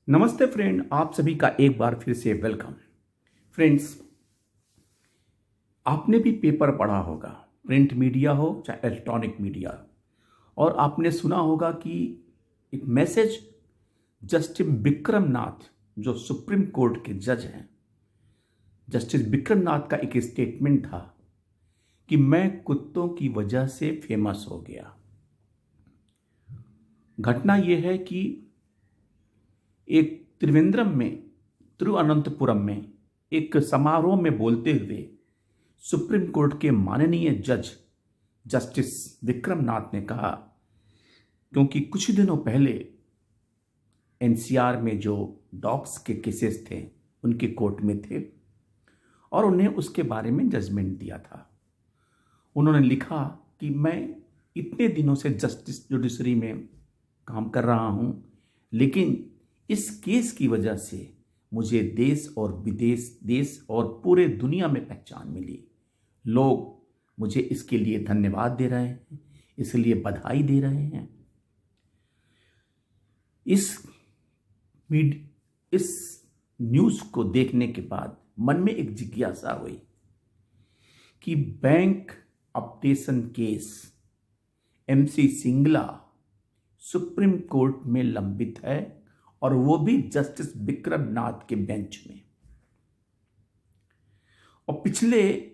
नमस्ते फ्रेंड, आप सभी का एक बार फिर से वेलकम। फ्रेंड्स, आपने भी पेपर पढ़ा होगा, प्रिंट मीडिया हो चाहे इलेक्ट्रॉनिक मीडिया, और आपने सुना होगा कि एक मैसेज जस्टिस विक्रम नाथ, जो सुप्रीम कोर्ट के जज हैं, जस्टिस विक्रम नाथ का एक स्टेटमेंट था कि मैं कुत्तों की वजह से फेमस हो गया। घटना यह है कि एक तिरुवनंतपुरम में एक समारोह में बोलते हुए सुप्रीम कोर्ट के माननीय जज जस्टिस विक्रम नाथ ने कहा, क्योंकि कुछ दिनों पहले एनसीआर में जो डॉग्स के केसेस थे उनके कोर्ट में थे और उन्हें उसके बारे में जजमेंट दिया था। उन्होंने लिखा कि मैं इतने दिनों से जस्टिस जुडिशरी में काम कर रहा हूं, लेकिन इस केस की वजह से मुझे देश और विदेश, देश और पूरे दुनिया में पहचान मिली। लोग मुझे इसके लिए धन्यवाद दे रहे हैं, इसलिए बधाई दे रहे हैं। इस न्यूज़ को देखने के बाद मन में एक जिज्ञासा हुई कि bank updation case MC Singla supreme court में लंबित है, और वो भी जस्टिस विक्रम नाथ के बेंच में। और पिछले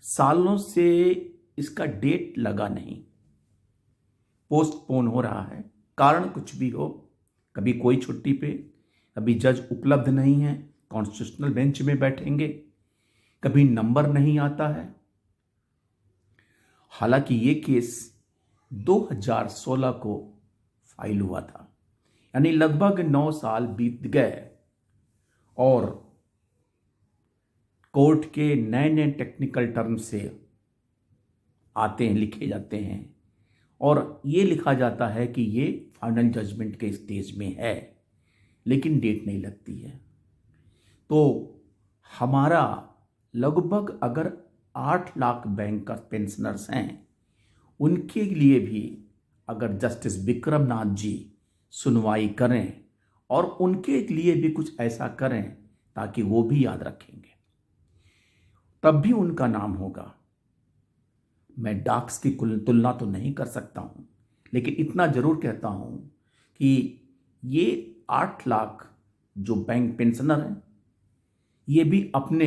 सालों से इसका डेट लगा नहीं, पोस्टपोन हो रहा है। कारण कुछ भी हो, कभी कोई छुट्टी पे, कभी जज उपलब्ध नहीं है, कॉन्स्टिट्यूशनल बेंच में बैठेंगे, कभी नंबर नहीं आता है। हालांकि ये केस 2016 को फाइल हुआ था, यानी लगभग 9 साल बीत गए और कोर्ट के नए नए टेक्निकल टर्म से आते हैं, लिखे जाते हैं, और ये लिखा जाता है कि ये फाइनल जजमेंट के स्टेज में है, लेकिन डेट नहीं लगती है। तो हमारा लगभग अगर 8 लाख बैंक का पेंशनर्स हैं, उनके लिए भी अगर जस्टिस विक्रम नाथ जी सुनवाई करें और उनके लिए भी कुछ ऐसा करें ताकि वो भी याद रखेंगे, तब भी उनका नाम होगा। मैं डॉग्स की तुलना तो नहीं कर सकता हूं, लेकिन इतना जरूर कहता हूं कि ये 8 लाख जो बैंक पेंशनर हैं, ये भी अपने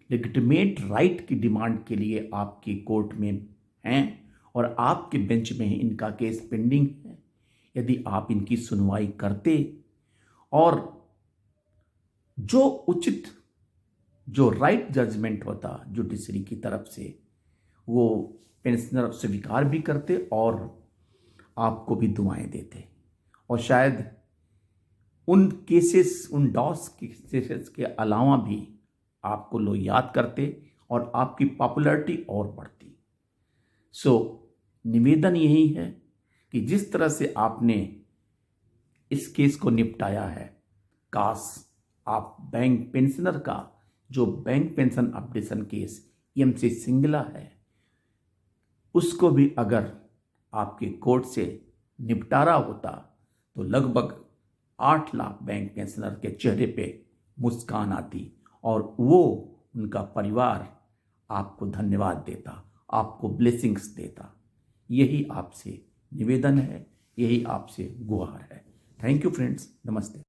लेजिटिमेट राइट की डिमांड के लिए आपकी कोर्ट में हैं और आपके बेंच में इनका केस पेंडिंग है। यदि आप इनकी सुनवाई करते और जो उचित, जो राइट जजमेंट होता जुडिशरी की तरफ से, वो पेंशनर स्वीकार भी करते और आपको भी दुआएं देते, और शायद उन केसेस, उन डॉस केसेस के अलावा भी आपको लोग याद करते और आपकी पॉपुलैरिटी और बढ़ती। निवेदन यही है कि जिस तरह से आपने इस केस को निपटाया है, काश आप बैंक पेंशनर का जो bank pension updation case MC Singla है, उसको भी अगर आपके कोर्ट से निपटारा होता तो लगभग 8 लाख बैंक पेंशनर के चेहरे पे मुस्कान आती और वो, उनका परिवार आपको धन्यवाद देता, आपको ब्लेसिंग्स देता। यही आपसे निवेदन है, यही आपसे गुहार है। थैंक यू फ्रेंड्स, नमस्ते।